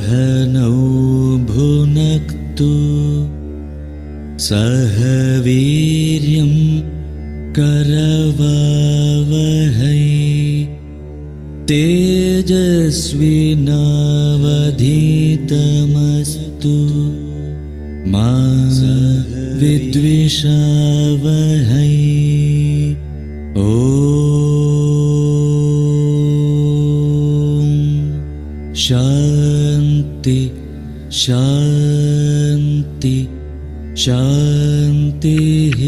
सहनौ भुनक्तु सह वीर्यं करवावहै तेजस्विनावधीतमस्तु मा विद्विषावहै। ॐ शान्ति शान्ति शान्तिः।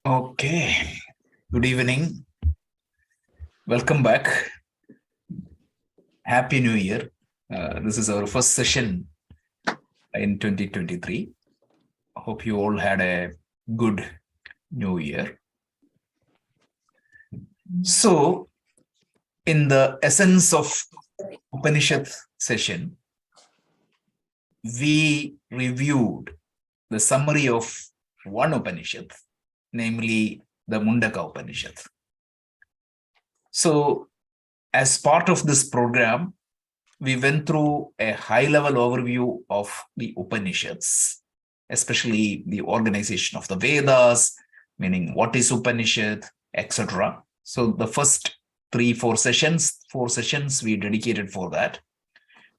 Okay, good evening. Welcome back. Happy New Year. This is our first session in 2023. I hope you all had a good New Year. So, in the essence of Upanishad session, we reviewed the summary of one Upanishad, namely the Mundaka Upanishad. So, as part of this program, we went through a high-level overview of the Upanishads, especially the organization of the Vedas, meaning what is Upanishad, etc. So the first 4 sessions we dedicated for that.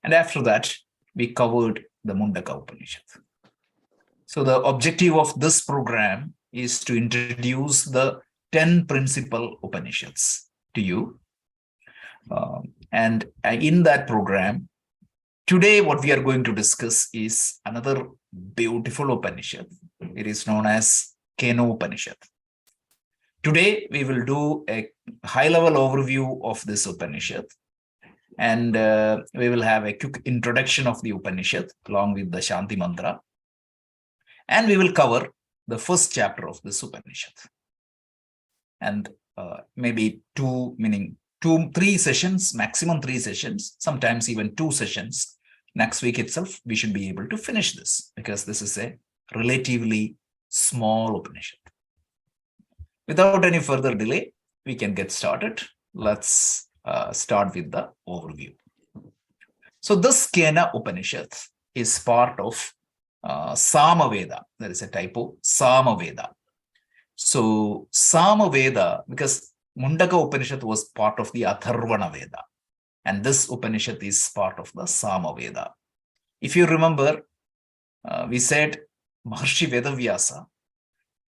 And after that, we covered the Mundaka Upanishad. So the objective of this program is to introduce the 10 principal Upanishads to you. And in that program, today what we are going to discuss is another beautiful Upanishad. It is known as Kenopanishad. Today we will do a high-level overview of this Upanishad, and we will have a quick introduction of the Upanishad along with the Shanti Mantra, and we will cover the first chapter of this Upanishad. And maybe 3 sessions, maximum 3 sessions, sometimes even 2 sessions. Next week itself, we should be able to finish this because this is a relatively small Upanishad. Without any further delay, we can get started. Let's start with the overview. So this Kena Upanishad is part of Samaveda. There is a typo, Samaveda. So Samaveda, because Mundaka Upanishad was part of the Atharvana Veda, and this Upanishad is part of the Samaveda. If you remember, we said Maharshi Vedavyasa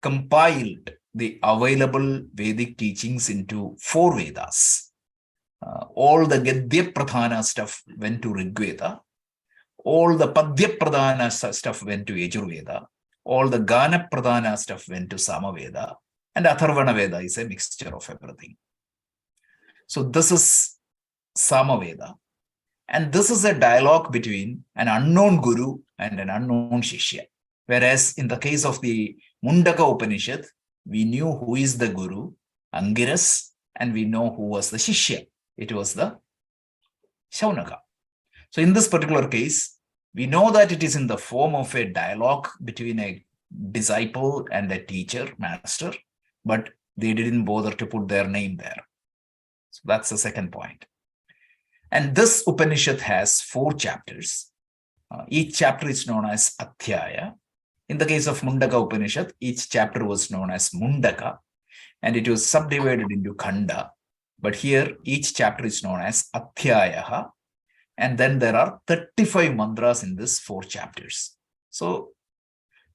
compiled the available Vedic teachings into 4 Vedas. All the Gadya Pradhana stuff went to Rigveda. All the Padya Pradhana stuff went to Yajurveda. All the Gana Pradhana stuff went to Samaveda. And Atharvana Veda is a mixture of everything. So this is Samaveda. And this is a dialogue between an unknown guru and an unknown shishya. Whereas in the case of the Mundaka Upanishad, we knew who is the guru, Angiras, and we know who was the shishya. It was the Shaunaka. So in this particular case, we know that it is in the form of a dialogue between a disciple and a teacher, master, but they didn't bother to put their name there. So that's the second point. And this Upanishad has 4 chapters. Each chapter is known as Adhyaya. In the case of Mundaka Upanishad, each chapter was known as Mundaka, and it was subdivided into Khanda. But here, each chapter is known as Adhyayaha, and then there are 35 mantras in these 4 chapters. So,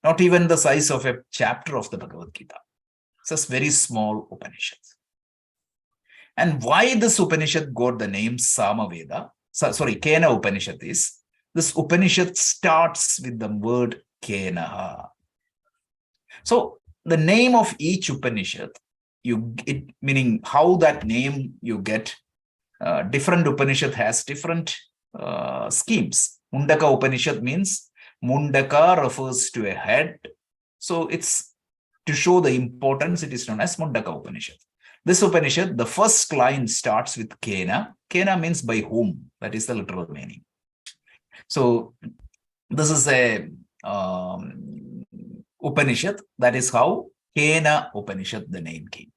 not even the size of a chapter of the Bhagavad Gita. It's a very small Upanishad. And why this Upanishad got the name Samaveda, Kena Upanishad is, this Upanishad starts with the word Kenaha. So the name of each Upanishad, meaning how that name you get, different Upanishad has different schemes. Mundaka Upanishad means Mundaka refers to a head. So it's to show the importance, it is known as Mundaka Upanishad. This Upanishad, the first line starts with Kena. Kena means by whom. That is the literal meaning. So this is a Upanishad. That is how Kena Upanishad, the name came.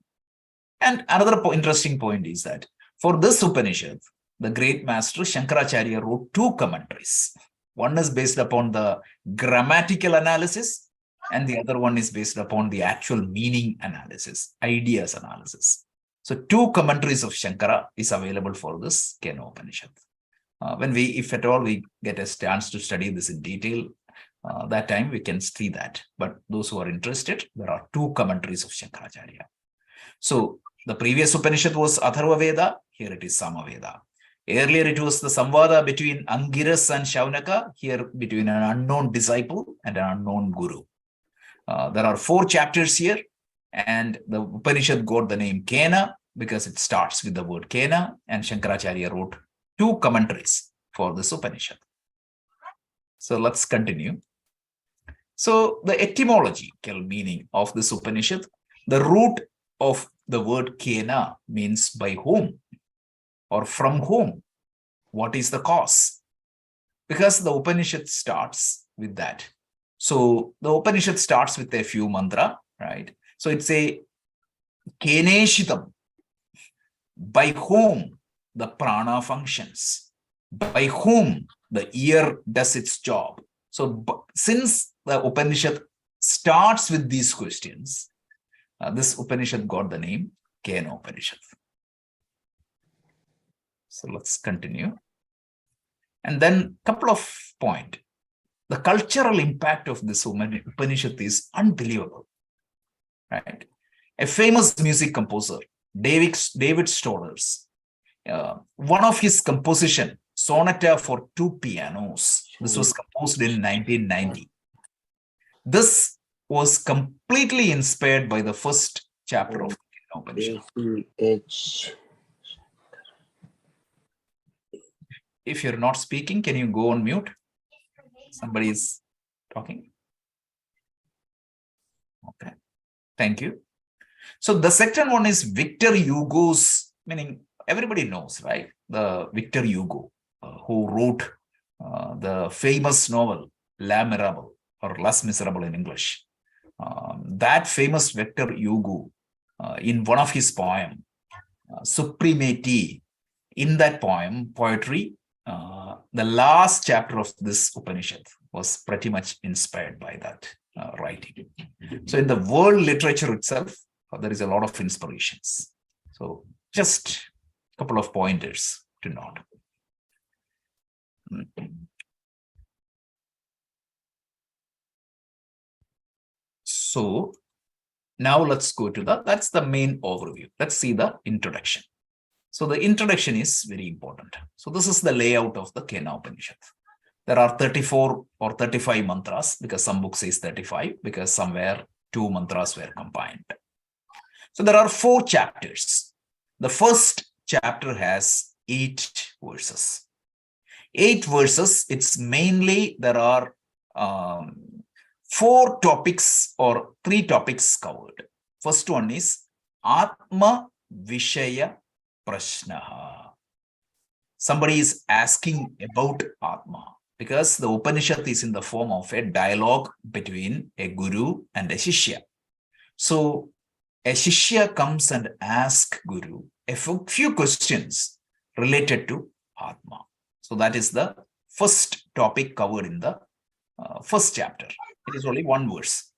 And another interesting point is that for this Upanishad, the great master Shankaracharya wrote two commentaries. One is based upon the grammatical analysis, and the other one is based upon the actual meaning analysis, ideas analysis. So two commentaries of Shankara is available for this Kenopanishad. When we, if at all, we get a chance to study this in detail, that time we can see that. But those who are interested, there are two commentaries of Shankaracharya. So the previous Upanishad was Atharva Veda, here it is Samaveda. Earlier it was the Samvada between Angiras and Shaunaka, here between an unknown disciple and an unknown guru. There are 4 chapters here, and the Upanishad got the name Kena because it starts with the word Kena, and Shankaracharya wrote 2 commentaries for this Upanishad. So let's continue. So the etymological meaning of this Upanishad, the root of the word Kena means by whom or from whom. What is the cause? Because the Upanishad starts with that. So the Upanishad starts with a few mantra, right? So it's a Keneshitam, by whom the prana functions, by whom the ear does its job. So since the Upanishad starts with these questions, this Upanishad got the name Kenopanishad. So let's continue. And then a couple of points. The cultural impact of this Upanishad is unbelievable, right? A famous music composer, David Stollers, one of his composition, Sonata for 2 pianos, this was composed in 1990. This was completely inspired by the first chapter of Upanishad. If you're not speaking, can you go on mute? Somebody is talking. Okay, thank you. So the second one is Victor Hugo's, meaning everybody knows, right? The Victor Hugo, who wrote the famous novel La Miserable, or Les Miserables in English. That famous Victor Hugo, in one of his poems, Supremacy, in that poetry, the last chapter of this Upanishad was pretty much inspired by that writing. So in the world literature itself, there is a lot of inspirations. So just a couple of pointers to note. So now let's go to that's the main overview. Let's see the introduction. So the introduction is very important. So this is the layout of the Kenopanishad. There are 34 or 35 mantras, because some book says 35, because somewhere 2 mantras were combined. So there are 4 chapters. The first chapter has 8 verses. 8 verses, it's mainly, there are 4 topics or 3 topics covered. First one is Atma Vishaya Prashnaha. Somebody is asking about Atma, because the Upanishad is in the form of a dialogue between a guru and a shishya. So a shishya comes and asks guru a few questions related to Atma. So that is the first topic covered in the first chapter. It is only 1 verse.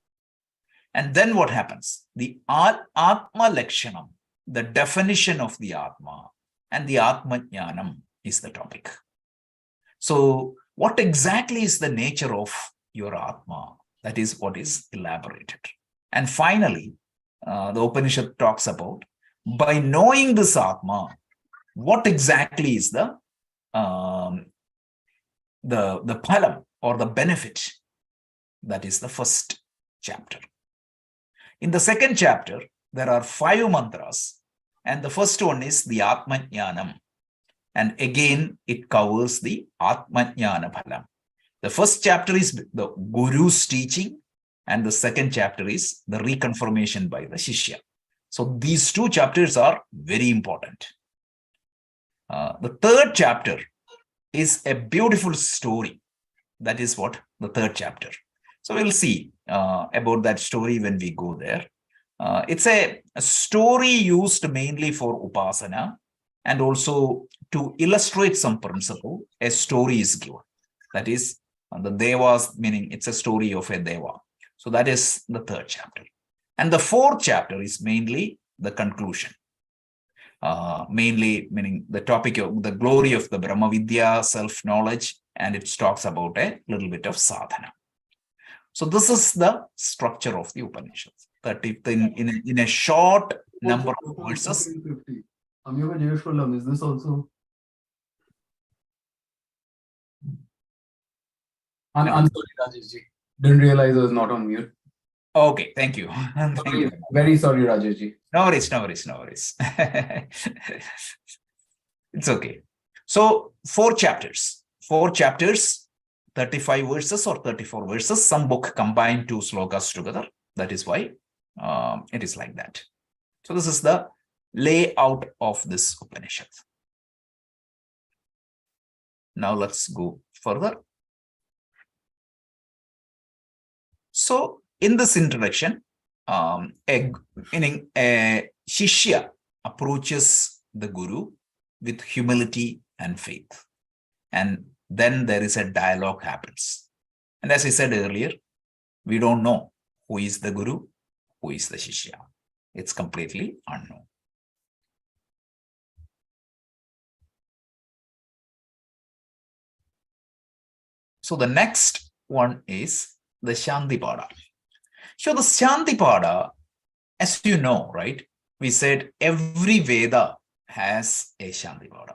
And then what happens? The Atma Lakshanam, the definition of the Atma, and the Atma Jnanam is the topic. So what exactly is the nature of your Atma? That is what is elaborated. And finally, the Upanishad talks about, by knowing this Atma, what exactly is the phalam or the benefit. That is the first chapter. In the second chapter, there are 5 mantras, and the first one is the Atma Jnanam. And again, it covers the Atma Jnana Phalam. The first chapter is the Guru's teaching, and the second chapter is the reconfirmation by the Shishya. So these 2 chapters are very important. The third chapter is a beautiful story. That is what the third chapter. So we'll see about that story when we go there. It's a story used mainly for upasana, and also to illustrate some principle, a story is given. That is, the devas, meaning it's a story of a deva. So that is the third chapter. And the fourth chapter is mainly the conclusion. Mainly meaning the topic of the glory of the Brahma Vidya, self-knowledge, and it talks about a little bit of sadhana. So this is the structure of the Upanishads. That if in a short number of verses. 1450. Amiga Jayashwalam, is this also? I'm sorry, Rajesh ji. Didn't realize I was not on mute. Okay, thank you. Thank you. Very sorry, Rajesh ji. No worries, no worries, no worries. It's okay. So 4 chapters, 35 verses or 34 verses. Some book combine 2 slokas together. That is why it is like that. So this is the layout of this Upanishad. Now let's go further. So in this introduction, a Shishya approaches the Guru with humility and faith. And then there is a dialogue happens. And as I said earlier, we don't know who is the Guru, who is the Shishya. It's completely unknown. So the next one is the Shantipada. So the Shantipada, as you know, right? We said every Veda has a Shantipada.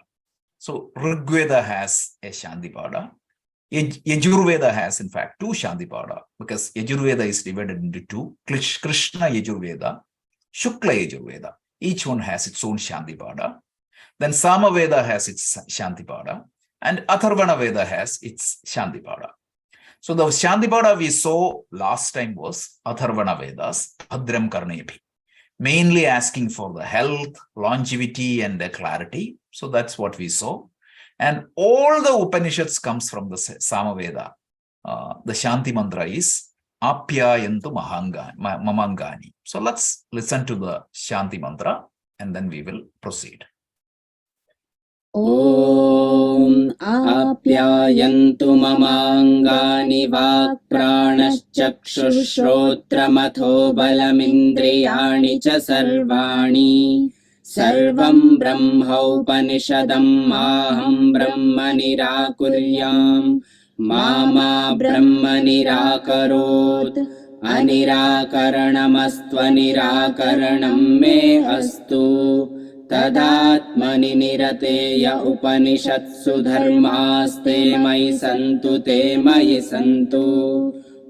So Rigveda has a Shantipada. Yajurveda has, in fact, 2 Shantipada, because Yajurveda is divided into 2. Krishna Yajurveda, Shukla Yajurveda. Each one has its own Shantipada. Then Samaveda has its Shantipada, and Atharvana Veda has its Shantipada. So the Shantipada we saw last time was Atharvana Vedas, Bhadram Karnepi, mainly asking for the health, longevity, and the clarity. So that's what we saw. And all the Upanishads comes from the Samaveda. The Shanti mantra is Apyayantu Mamangani. So let's listen to the Shanti mantra and then we will proceed. Om Apyayantu Mamangani Vakpranashchakshushrotramatho Balamindriyani cha sarvani Sarvam Brahma Upanishadam Aham Brahma Nirakuryam Mama Brahma Nirakarot Anirakaranamastva Nirakaranam me astu Tadatmani nirateya Upanishatsu dharmaste mayi santu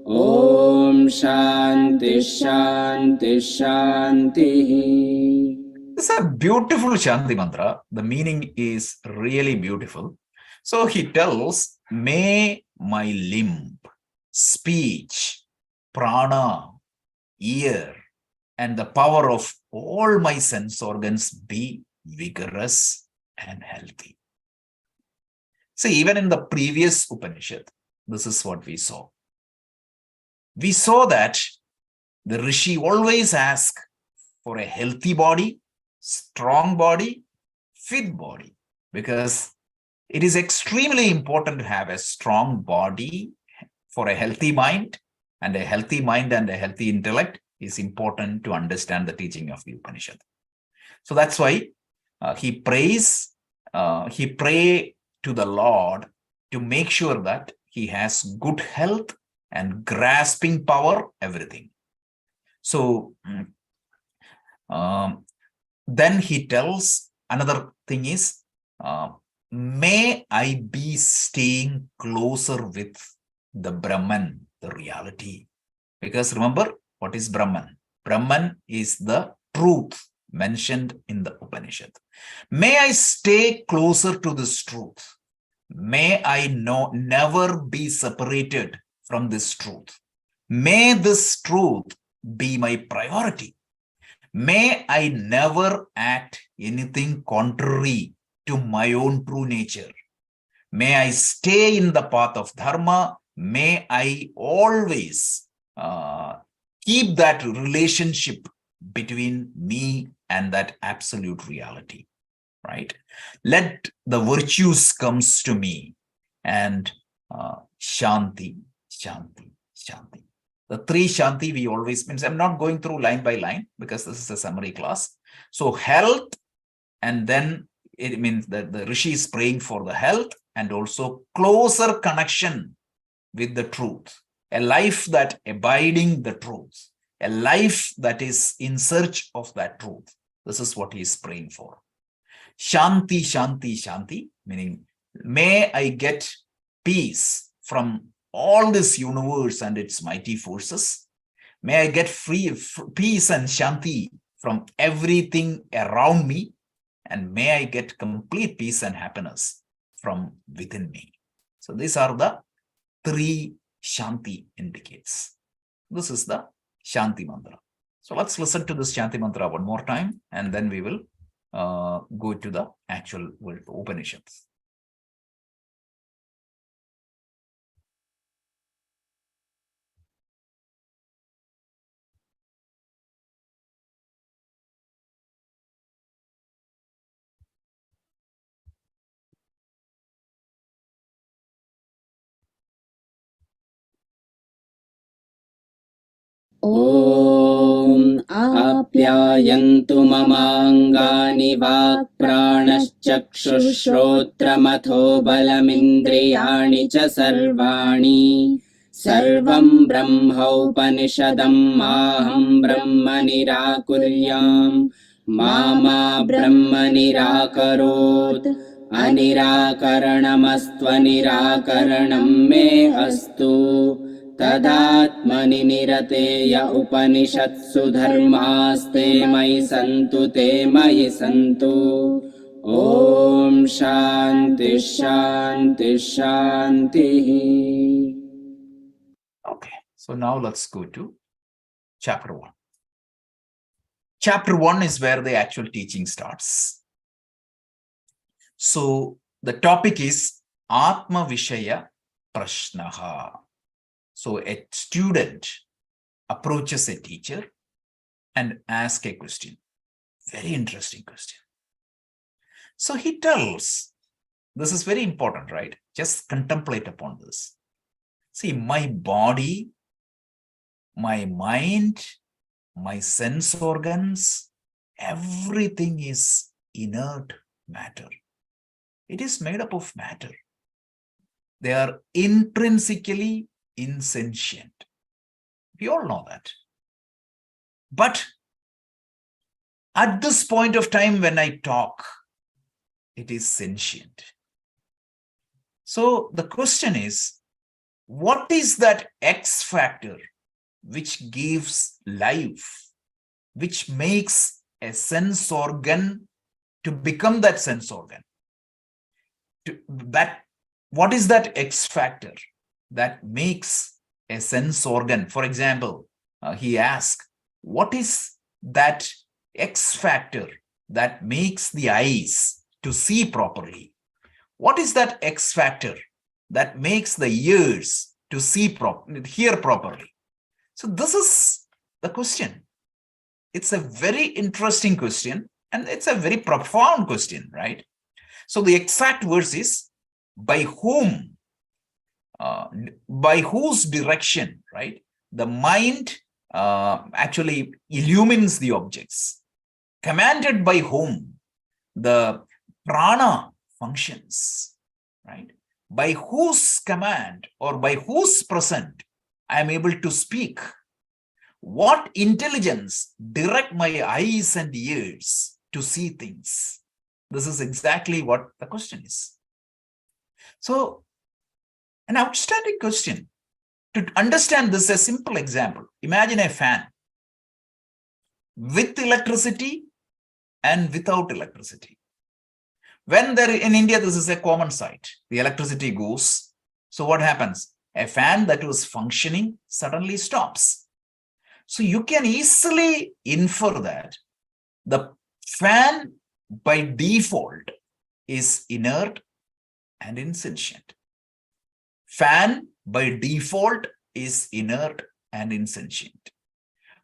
Om Shanti Shanti Shanti. It's a beautiful Shanti mantra. The meaning is really beautiful. So he tells, may my limb, speech, prana, ear, and the power of all my sense organs be vigorous and healthy. See, even in the previous Upanishad, this is what we saw. We saw that the Rishi always asks for a healthy body, strong body, fit body, because it is extremely important to have a strong body for a healthy mind, and a healthy mind and a healthy intellect is important to understand the teaching of the Upanishad. So that's why he pray to the Lord to make sure that he has good health and grasping power, everything. So then he tells another thing is, may I be staying closer with the Brahman, the reality. Because remember, what is Brahman? Brahman is the truth mentioned in the Upanishad. May I stay closer to this truth. May I never be separated from this truth. May this truth be my priority. May I never act anything contrary to my own true nature. May I stay in the path of Dharma. May I always keep that relationship between me and that absolute reality, right? Let the virtues comes to me and Shanti, Shanti, Shanti. The three Shanti we always means, I'm not going through line by line because this is a summary class. So health, and then it means that the Rishi is praying for the health and also closer connection with the truth, a life that abiding the truth, a life that is in search of that truth. This is what he is praying for. Shanti, Shanti, Shanti, meaning may I get peace from all this universe and its mighty forces. May I get peace and Shanti from everything around me. And may I get complete peace and happiness from within me. So these are the three Shanti indicates. This is the Shanti mantra. So let's listen to this Shanti mantra one more time, and then we will go to the actual Upanishads. ॐ आप्यायन्तु ममाङ्गानि वाक्प्राणश्चक्षुश्रोत्रमथो बलमिन्द्रियाणि च सर्वाणि सर्वं ब्रह्मोपनिषदं माहं ब्रह्म निराकुर्याम् मा ब्रह्म निराकरोत् अनिराकरणमस्त्वनिराकरणं मे अस्तु तदात्मनि निरतेय उपनिषत्सु धर्मास्ते मयि सन्तु ते मयि सन्तु ॐ शान्ति शान्ति शान्तिः. Okay, so now let's go to chapter 1. Chapter 1 is where the actual teaching starts. So the topic is Atma Vishaya Prashnaha. So a student approaches a teacher and asks a question. Very interesting question. So he tells, this is very important, right? Just contemplate upon this. See, my body, my mind, my sense organs, everything is inert matter. It is made up of matter. They are intrinsically insentient. We all know that. But at this point of time when I talk, it is sentient. So the question is, what is that X factor which gives life, which makes a sense organ to become that sense organ? What is that X factor that makes a sense organ? For example, he asked, what is that X factor that makes the eyes to see properly? What is that X factor that makes the ears to hear properly? So this is the question. It's a very interesting question, and it's a very profound question, right? So the exact verse is, by whom, by whose direction, right? The mind actually illumines the objects. Commanded by whom the prana functions, right? By whose command or by whose present I am able to speak. What intelligence direct my eyes and ears to see things? This is exactly what the question is. So, an outstanding question. To understand this, a simple example. Imagine a fan with electricity and without electricity. When there in India, this is a common sight. The electricity goes. So what happens? A fan that was functioning suddenly stops. So you can easily infer that the fan by default is inert and insentient. Fan by default is inert and insentient.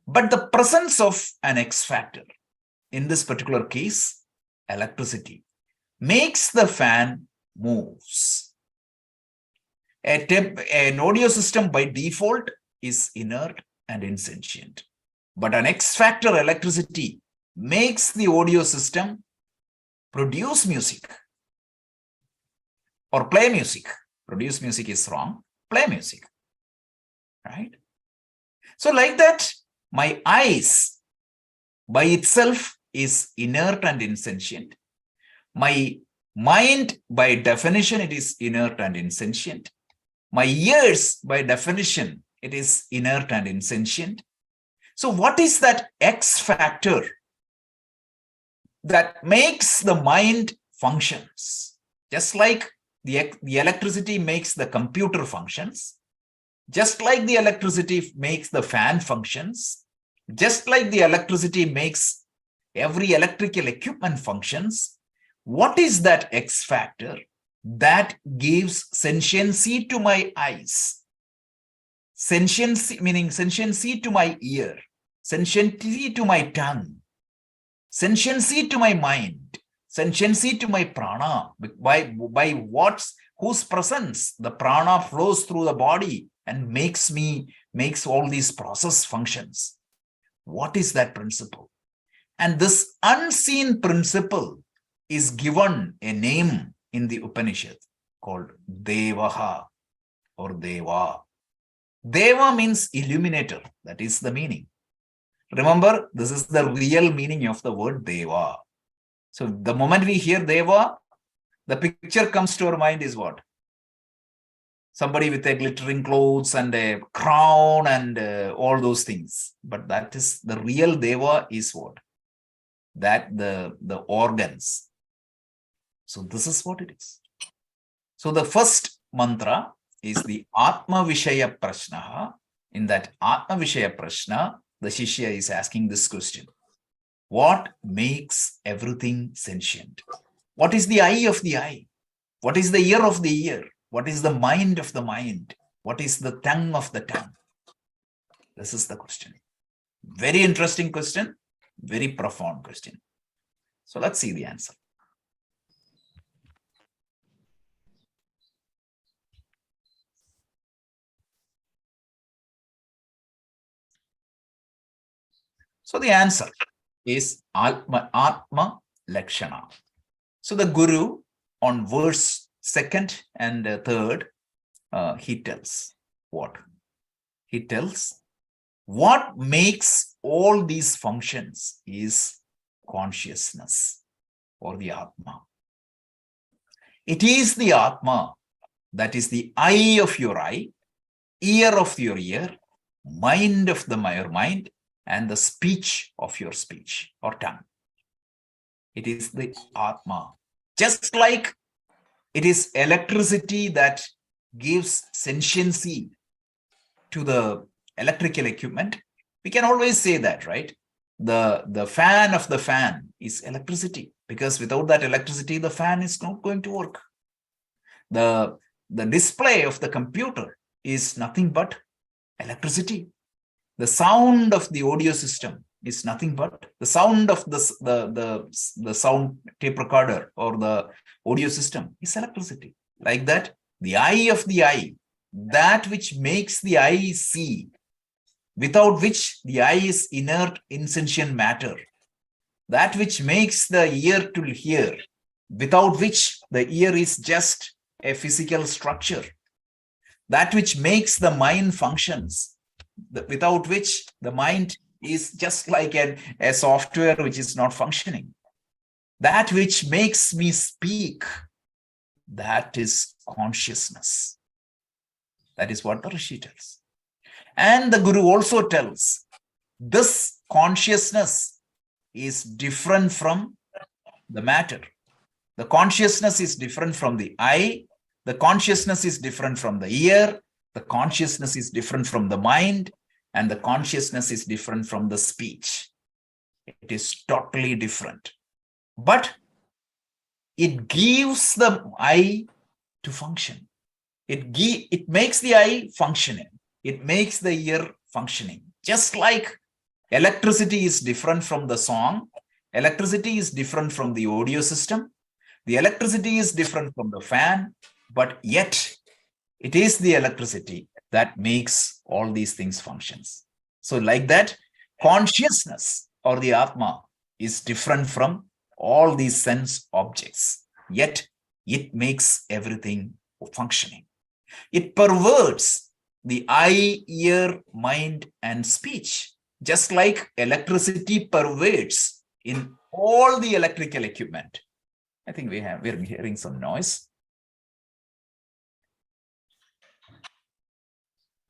But the presence of an X factor, in this particular case, electricity, makes the fan moves. An audio system by default is inert and insentient. But an X factor, electricity, makes the audio system produce music or play music. Produce music is wrong. Play music. Right? So like that, my eyes by itself is inert and insentient. My mind, by definition, it is inert and insentient. My ears, by definition, it is inert and insentient. So what is that X factor that makes the mind functions? Just like the electricity makes the computer functions, just like the electricity makes the fan functions, just like the electricity makes every electrical equipment functions, what is that X factor that gives sentiency to my eyes? Sentiency, meaning sentiency to my ear, sentiency to my tongue, sentiency to my mind, sentiency to my prana, by whose presence the prana flows through the body and makes all these process functions. What is that principle? And this unseen principle is given a name in the Upanishad called Devaha or Deva. Deva means illuminator. That is the meaning. Remember, this is the real meaning of the word Deva. So the moment we hear Deva, the picture comes to our mind is what? Somebody with a glittering clothes and a crown and all those things. But that is the real Deva is what? That the organs. So this is what it is. So the first mantra is the Atma Vishaya Prashna. In that Atma Vishaya Prashna, the Shishya is asking this question. What makes everything sentient? What is the eye of the eye? What is the ear of the ear? What is the mind of the mind? What is the tongue of the tongue? This is the question. Very interesting question. Very profound question. So let's see the answer. So the answer is Atma Lakshana. So the Guru on verse 2nd and 3rd, he tells what? He tells what makes all these functions is consciousness or the Atma. It is the Atma that is the eye of your eye, ear of your ear, mind of your mind, and the speech of your speech or tongue. It is the Atma. Just like it is electricity that gives sentiency to the electrical equipment, we can always say that, right? The fan of the fan is electricity, because without that electricity, the fan is not going to work. The display of the computer is nothing but electricity. The sound of the audio system is nothing but the sound of the sound tape recorder or the audio system is electricity. Like that, the eye of the eye, that which makes the eye see, without which the eye is inert, insentient matter, that which makes the ear to hear, without which the ear is just a physical structure, that which makes the mind functions, without which the mind is just like a software which is not functioning. That which makes me speak, that is consciousness. That is what the Rishi tells. And the Guru also tells, this consciousness is different from the matter. The consciousness is different from the eye. The consciousness is different from the ear. The consciousness is different from the mind, and the consciousness is different from the speech. It is totally different. But it gives the eye to function. It makes the eye functioning. It makes the ear functioning. Just like Electricity is different from the song. Electricity is different from the audio system. The electricity is different from the fan, but yet it is the electricity that makes all these things functions. So like that, consciousness or the Atma is different from all these sense objects, yet it makes everything functioning. It perverts the eye, ear, mind, and speech, just like electricity pervades in all the electrical equipment. I think we're hearing some noise.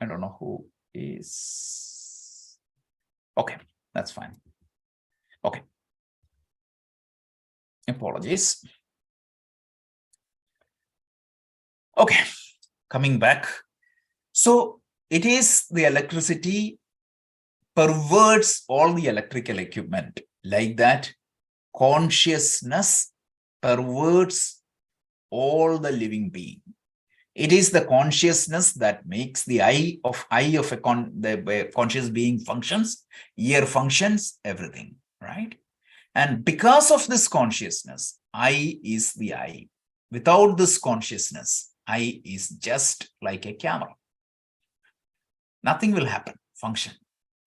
I don't know who is. Okay, that's fine. Okay. Apologies. Okay, coming back. So it is the electricity perverts all the electrical equipment. Like that, consciousness perverts all the living being. It is the consciousness that makes the eye of the conscious being functions, ear functions, everything, right? And because of this consciousness, I is the eye. Without this consciousness, I is just like a camera. Nothing will happen, function.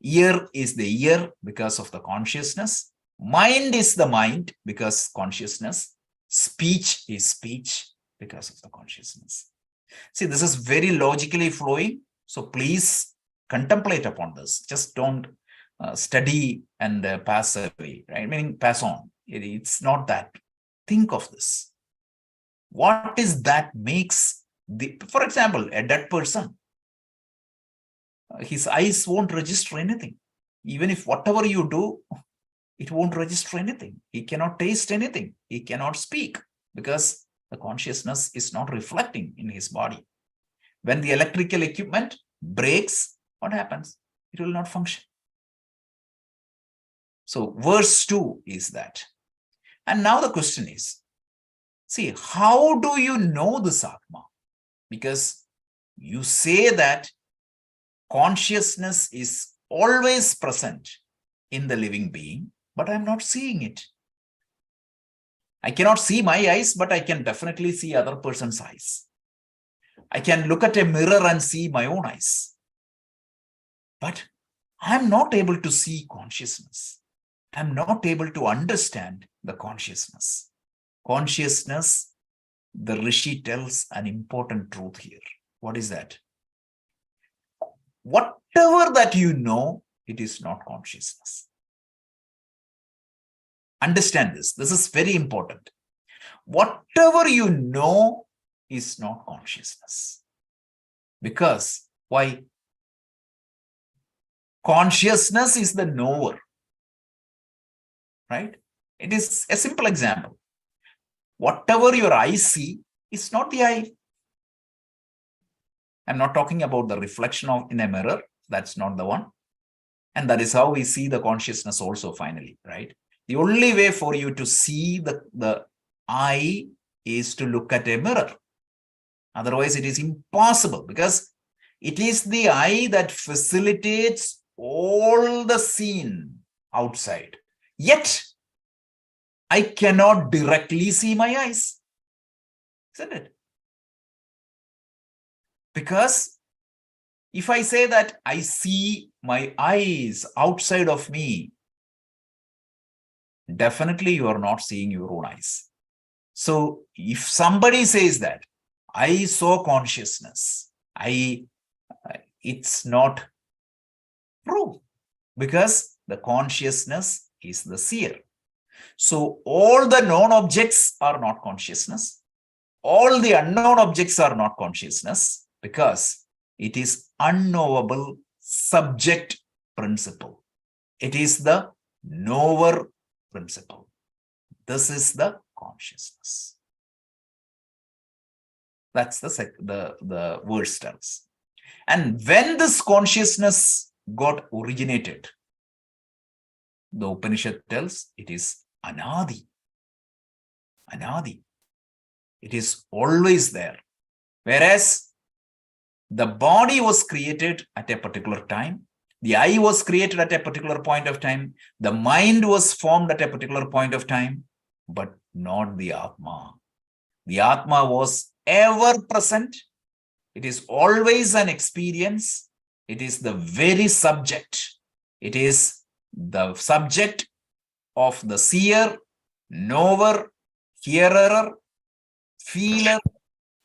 Ear is the ear because of the consciousness. Mind is the mind because consciousness. Speech is speech because of the consciousness. See, this is very logically flowing. So please contemplate upon this. Just don't study and pass away, right? Meaning pass on. It's not that. Think of this. What is that makes for example, a dead person, his eyes won't register anything. Even if whatever you do, it won't register anything. He cannot taste anything. He cannot speak because the consciousness is not reflecting in his body. When the electrical equipment breaks, what happens? It will not function. So verse 2 is that. And now the question is, see, how do you know this Atma? Because you say that consciousness is always present in the living being, but I'm not seeing it. I cannot see my eyes, but I can definitely see other person's eyes. I can look at a mirror and see my own eyes. But I'm not able to see consciousness. I'm not able to understand the consciousness. Consciousness, the Rishi tells an important truth here. What is that? Whatever that you know, it is not consciousness. Understand this. This is very important. Whatever you know is not consciousness. Because why? Consciousness is the knower. Right? It is a simple example. Whatever your eyes see is not the eye. I'm not talking about the reflection in a mirror. That's not the one. And that is how we see the consciousness also finally, right? The only way for you to see the eye is to look at a mirror. Otherwise, it is impossible because it is the eye that facilitates all the scene outside. Yet, I cannot directly see my eyes. Isn't it? Because if I say that I see my eyes outside of me, definitely you are not seeing your own eyes. So if somebody says that I saw consciousness, it's not true because the consciousness is the seer. So all the known objects are not consciousness. All the unknown objects are not consciousness because it is unknowable subject principle. It is the knower principle. This is the consciousness. That's the verse tells. And when this consciousness got originated, the Upanishad tells it is anadi. Anadi. It is always there. Whereas the body was created at a particular time, The I was created at a particular point of time. The mind was formed at a particular point of time, but not the Atma. The Atma was ever present. It is always an experience. It is the very subject. It is the subject of the seer, knower, hearer, feeler,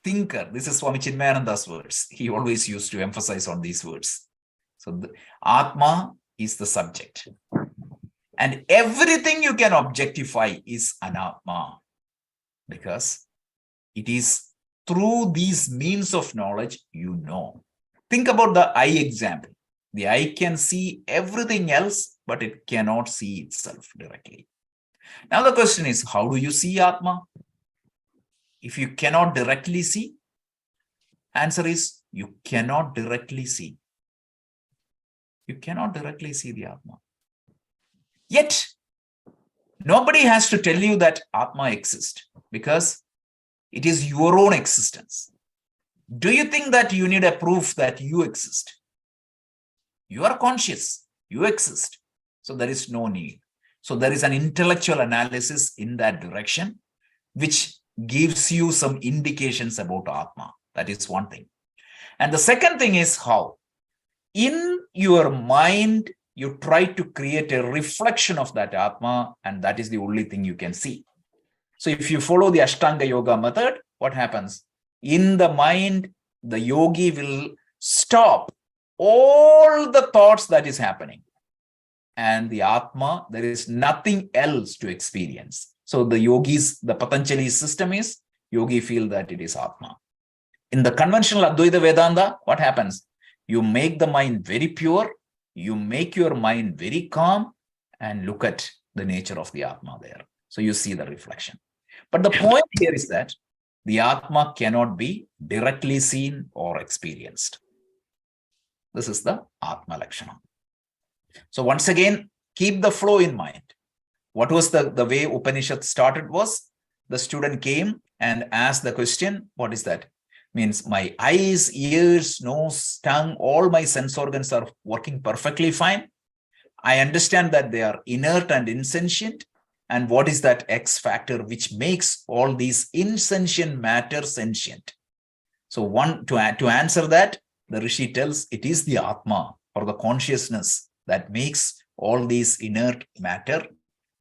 thinker. This is Swami Chinmayananda's words. He always used to emphasize on these words. So the Atma is the subject. And everything you can objectify is Anatma, because it is through these means of knowledge you know. Think about the eye example. The eye can see everything else, but it cannot see itself directly. Now the question is, how do you see Atma? If you cannot directly see, answer is you cannot directly see. You cannot directly see the Atma. Yet, nobody has to tell you that Atma exists, because it is your own existence. Do you think that you need a proof that you exist? You are conscious, you exist. So there is no need. So there is an intellectual analysis in that direction, which gives you some indications about Atma. That is one thing. And the second thing is how. In your mind, you try to create a reflection of that Atma, and that is the only thing you can see. So if you follow the Ashtanga Yoga method, what happens? In the mind, the yogi will stop all the thoughts that is happening. And the Atma, there is nothing else to experience. So the yogis, the Patanjali system is, yogi feel that it is Atma. In the conventional Advaita Vedanta, what happens? You make the mind very pure, you make your mind very calm, and look at the nature of the Atma there. So you see the reflection. But the point here is that the Atma cannot be directly seen or experienced. This is the Atma Lakshana. So once again, keep the flow in mind. What was the way Upanishad started was, the student came and asked the question, what is that? Means my eyes, ears, nose, tongue, all my sense organs are working perfectly fine. I understand that they are inert and insentient. And what is that X factor which makes all these insentient matter sentient? So to answer that, the Rishi tells it is the Atma, or the consciousness, that makes all these inert matter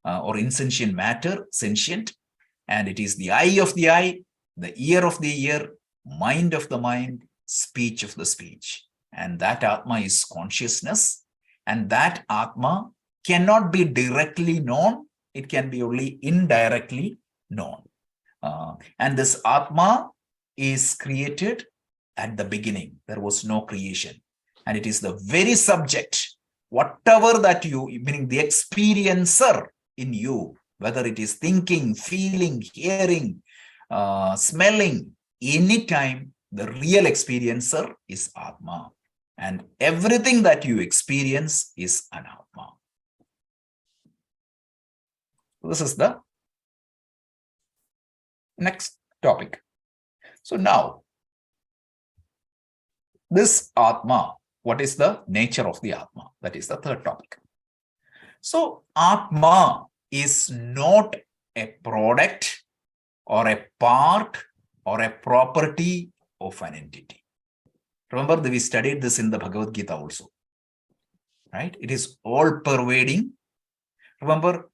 or insentient matter sentient. And it is the eye of the eye, the ear of the ear, mind of the mind, speech of the speech. And that Atma is consciousness. And that Atma cannot be directly known. It can be only indirectly known. And this Atma is created at the beginning. There was no creation. And it is the very subject, whatever that you, meaning the experiencer in you, whether it is thinking, feeling, hearing, smelling, anytime, the real experiencer is Atma. And everything that you experience is Anatma. This is the next topic. So now, this Atma, what is the nature of the Atma? That is the third topic. So Atma is not a product or a part or a property of an entity. Remember that we studied this in the Bhagavad Gita also, right? It is all pervading. Remember,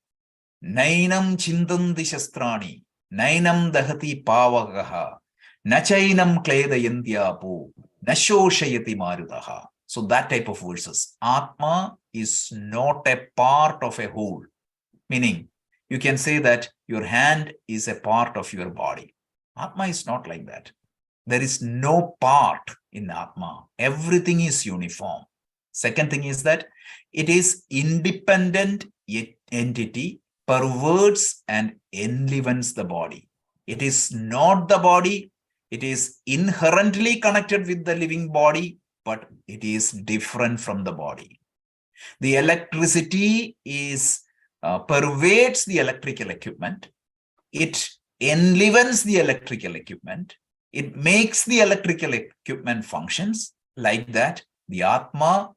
Nainam chintanti shastrani, nainam dahati pavagaha, nachainam kledayantyapu, nashoshayati marudaha. So that type of verses. Atma is not a part of a whole. Meaning, you can say that your hand is a part of your body. Atma is not like that. There is no part in Atma. Everything is uniform. Second thing is that it is independent entity, perverts and enlivens the body. It is not the body. It is inherently connected with the living body, but it is different from the body. The electricity is pervades the electrical equipment. It enlivens the electrical equipment. It makes the electrical equipment functions. Like that, the Atma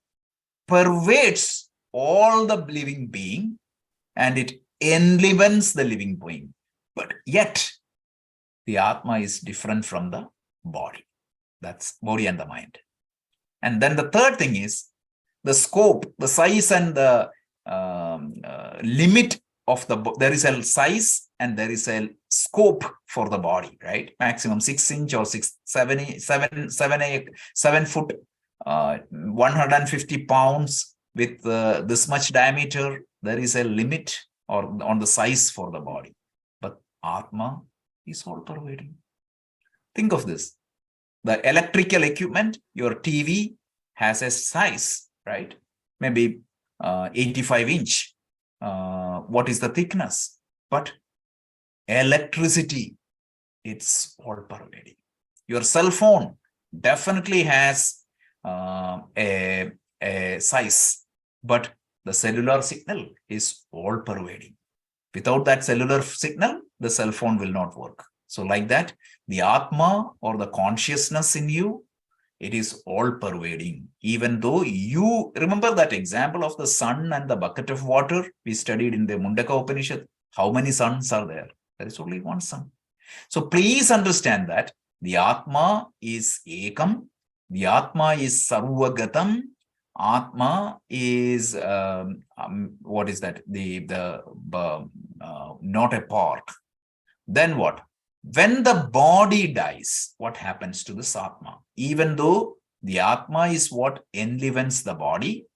pervades all the living being and it enlivens the living being. But yet, the Atma is different from the body. That's body and the mind. And then the third thing is the scope, the size and the limit of there is a size and there is a scope for the body, right? Maximum 6 inch or 7 foot, 150 pounds with this much diameter. There is a limit or on the size for the body. But Atma is all pervading. Think of this. The electrical equipment, your TV has a size, right? Maybe 85 inch. What is the thickness? But electricity, it's all pervading. Your cell phone definitely has a size, but the cellular signal is all pervading. Without that cellular signal, the cell phone will not work. So like that, the Atma or the consciousness in you, it is all pervading. Even though you remember that example of the sun and the bucket of water we studied in the Mundaka Upanishad, how many suns are there? There is only one sun. So please understand that the Atma is Ekam, the Atma is Sarvagatam, Atma is what is that? Not a part. Then what? When the body dies, what happens to this Atma? Even though the Atma is what enlivens the body,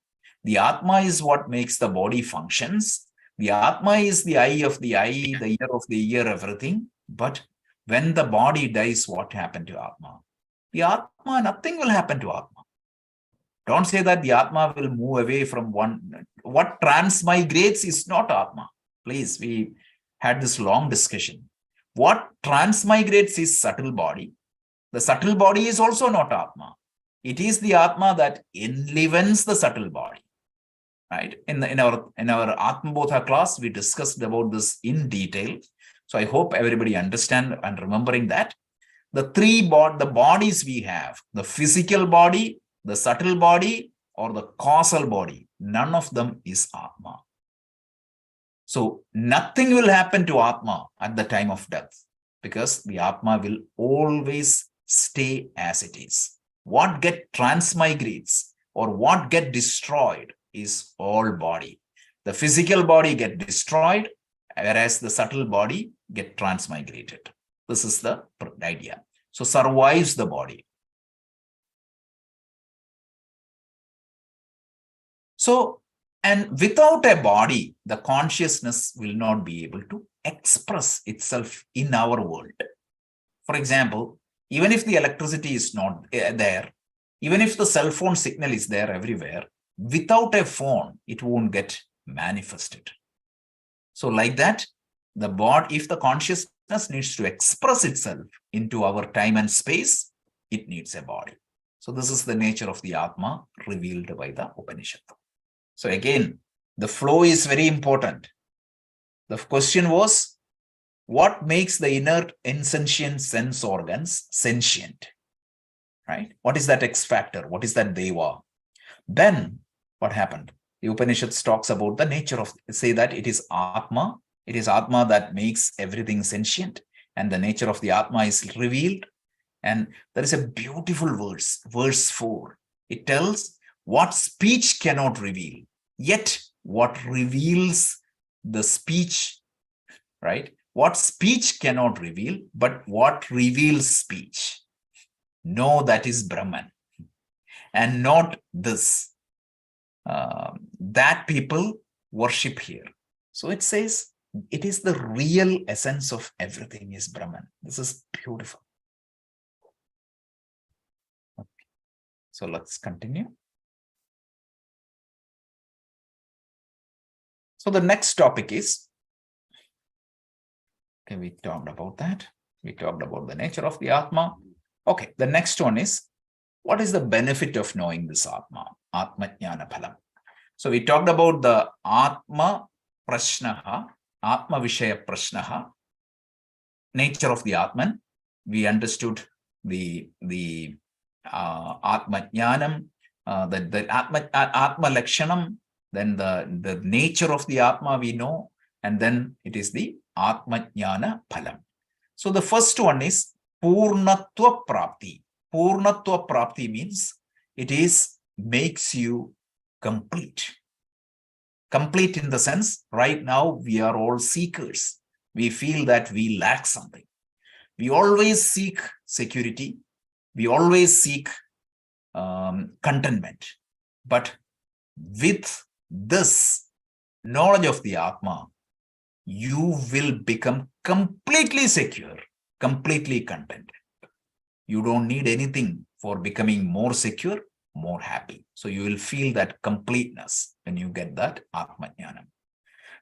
the Atma is what makes the body functions, the Atma is the eye of the eye, the ear of the ear, everything. But when the body dies, what happened to Atma? The Atma, nothing will happen to Atma. Don't say that the Atma will move away from one. What transmigrates is not Atma. Please, we had this long discussion. What transmigrates is subtle body. The subtle body is also not Atma. It is the Atma that enlivens the subtle body. Right? In our Atma Bodha class, we discussed about this in detail. So I hope everybody understand and remembering that. The the bodies we have, the physical body, the subtle body, or the causal body, none of them is Atma. So nothing will happen to Atma at the time of death because the Atma will always stay as it is. What get transmigrates or what get destroyed is all body. The physical body get destroyed, whereas the subtle body get transmigrated. This is the idea. So survives the body. So, and without a body, the consciousness will not be able to express itself in our world. For example, even if the electricity is not there, even if the cell phone signal is there everywhere, without a phone, it won't get manifested. So like that, the body, if the consciousness needs to express itself into our time and space, it needs a body. So this is the nature of the Atma revealed by the Upanishad. So again, the flow is very important. The question was, what makes the inert insentient sense organs sentient? Right? What is that X factor? What is that Deva? Then what happened? The Upanishads talks about the nature of, say that it is Atma. It is Atma that makes everything sentient, and the nature of the Atma is revealed. And there is a beautiful verse, verse 4. It tells what speech cannot reveal, yet what reveals the speech, right? What speech cannot reveal, but what reveals speech. No, that is Brahman, and not this. That people worship here. So it says it is the real essence of everything is Brahman. This is beautiful. Okay. So let's continue. So the next topic is, okay, we talked about that. We talked about the nature of the Atma. Okay, the next one is, what is the benefit of knowing this Atma? Atma Jnana Phalam. So we talked about the Atma Prashnaha, Atma Vishaya Prashnaha, nature of the Atman. We understood the Atma Jnanam, the Atma Lakshanam, then the nature of the Atma we know, and then it is the Atma Jnana Phalam. So the first one is Purnatva Prapti. Purnatva Prapti means it makes you complete. Complete in the sense, right now we are all seekers. We feel that we lack something. We always seek security. We always seek contentment. But with this knowledge of the Atma, you will become completely secure, completely contented. You don't need anything for becoming more secure, more happy. So you will feel that completeness when you get that Atma Jnanam.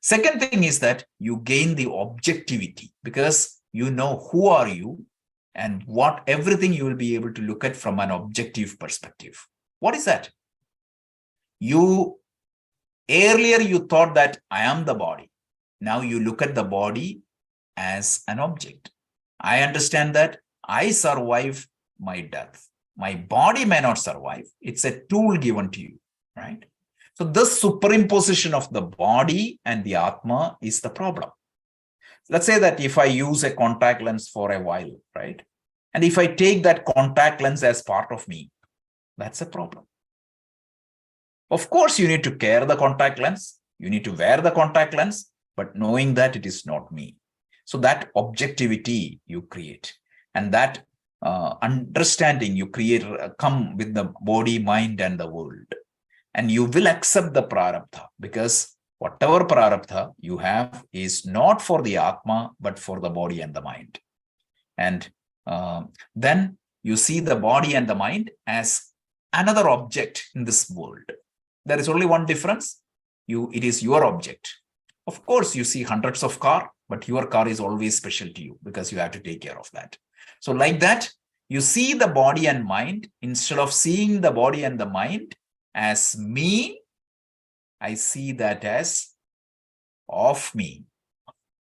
Second thing is that you gain the objectivity, because you know who are you and what everything you will be able to look at from an objective perspective. What is that? Earlier you thought that I am the body. Now you look at the body as an object. I understand that I survive my death. My body may not survive. It's a tool given to you, right? So this superimposition of the body and the Atma is the problem. Let's say that if I use a contact lens for a while, right? And if I take that contact lens as part of me, that's a problem. Of course, you need to carry the contact lens. You need to wear the contact lens, but knowing that it is not me. So that objectivity you create, and that understanding you create come with the body, mind, and the world. And you will accept the prarabdha, because whatever prarabdha you have is not for the Atma, but for the body and the mind. And then you see the body and the mind as another object in this world. There is only one difference. It is your object. Of course, you see hundreds of cars, but your car is always special to you because you have to take care of that. So like that, you see the body and mind. Instead of seeing the body and the mind as me, I see that as of me.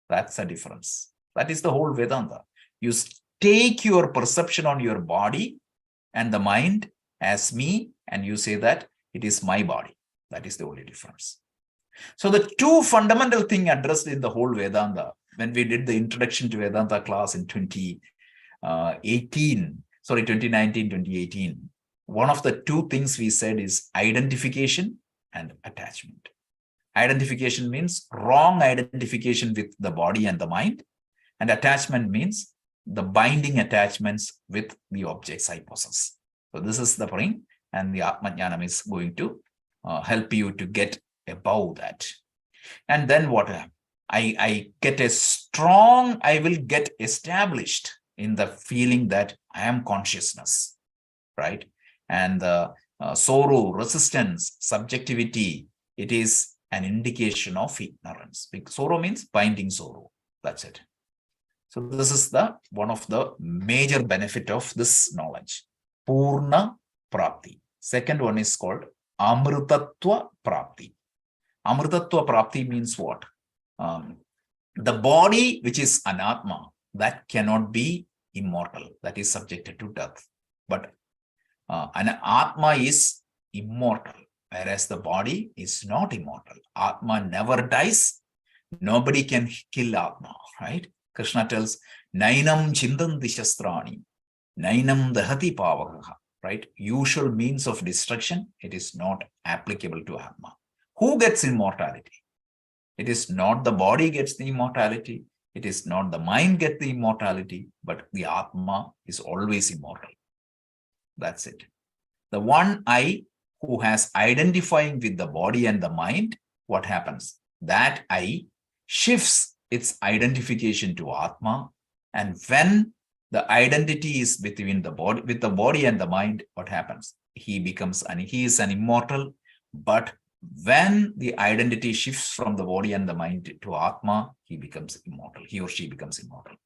That's the difference. That is the whole Vedanta. You take your perception on your body and the mind as me, and you say that it is my body. That is the only difference. So the two fundamental things addressed in the whole Vedanta, when we did the introduction to Vedanta class in 2019, 2018, one of the two things we said is identification and attachment. Identification means wrong identification with the body and the mind, and attachment means the binding attachments with the objects I possess. So this is the point, and the Atma Jnanam is going to help you to get above that. And then what? I will get established in the feeling that I am consciousness, right? And sorrow, resistance, subjectivity, it is an indication of ignorance. Because sorrow means binding sorrow. That's it. So this is one of the major benefit of this knowledge. Purna Prapti. Second one is called Amritatva Prapti. Amritatva Prapti means what? The body, which is anatma, that cannot be immortal. That is subjected to death. But an atma is immortal, whereas the body is not immortal. Atma never dies. Nobody can kill atma, right? Krishna tells, Nainam chindanti shastrani, Nainam dahati pavakaha, right? Usual means of destruction, it is not applicable to atma. Who gets immortality? It is not the body gets the immortality. It is not the mind gets the immortality, but the atma is always immortal. That's it. The one I who has identifying with the body and the mind, what happens? That I shifts its identification to Atma. And when the identity is between the body, with the body and the mind, what happens? He is an immortal, but when the identity shifts from the body and the mind to Atma, he becomes immortal. He or she becomes immortal.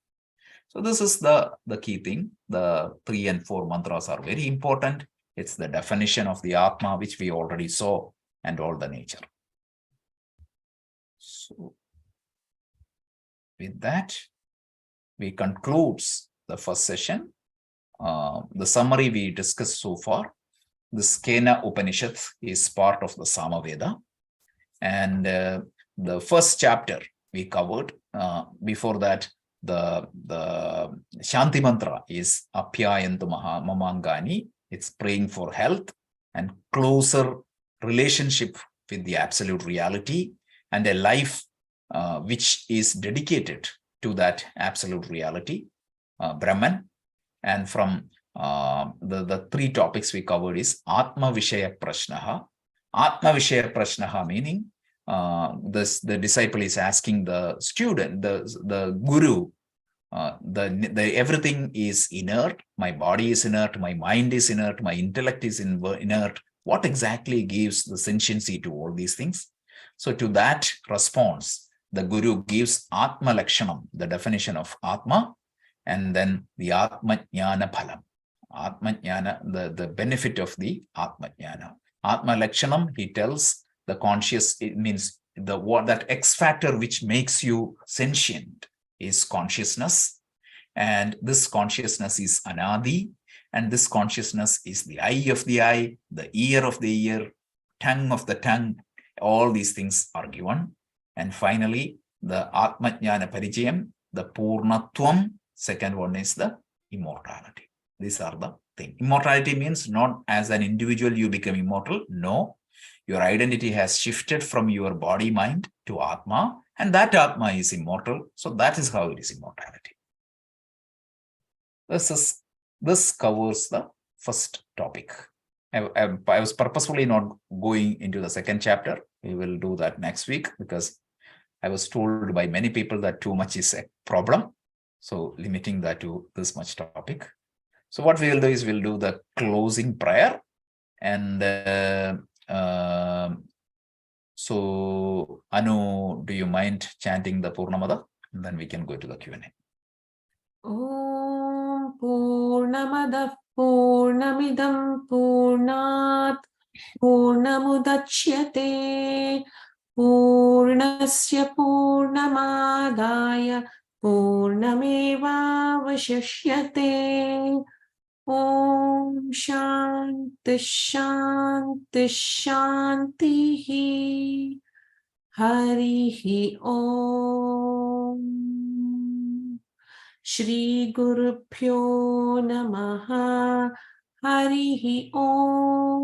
So this is the key thing. The 3 and 4 mantras are very important. It's the definition of the Atma, which we already saw, and all the nature. So with that, we conclude the first session. The summary we discussed so far. This Kena Upanishad is part of the Samaveda. And the first chapter we covered. Before that, the Shanti Mantra is Apyayantu Maha Mamangani. It's praying for health and closer relationship with the absolute reality and a life which is dedicated to that absolute reality, Brahman. And from the three topics we covered is Atma Vishaya Prashnaha. Atma Vishaya Prashnaha meaning the disciple is asking the student, the guru, the everything is inert, my body is inert, my mind is inert, my intellect is inert. What exactly gives the sentiency to all these things? So to that response, the guru gives Atma Lakshanam, the definition of Atma, and then the Atma Jnana Phalam. Atma Jnana, the benefit of the Atma Jnana. Atma Lakshanam, he tells the conscious, it means that X factor which makes you sentient is consciousness. And this consciousness is Anadi. And this consciousness is the eye of the eye, the ear of the ear, tongue of the tongue. All these things are given. And finally, the Atma Jnana Parijayam, the Purnatvam. Second one is the immortality. These are the things. Immortality means not as an individual you become immortal. No, your identity has shifted from your body mind to Atma, and that Atma is immortal. So that is how it is immortality. This covers the first topic. I was purposefully not going into the second chapter. We will do that next week because I was told by many people that too much is a problem. So limiting that to this much topic. So what we will do is we'll do the closing prayer. And so Anu, do you mind chanting the Purnamada? And then we can go to the Q&A. Om Purnamada Purnamidam Purnat Purnamudachyate Purnasya Purnamadaya Purnameva Vashishyate. Om Shanti Shanti Shanti Harihi Om Shri Guru Pyo Namaha Harihi Om.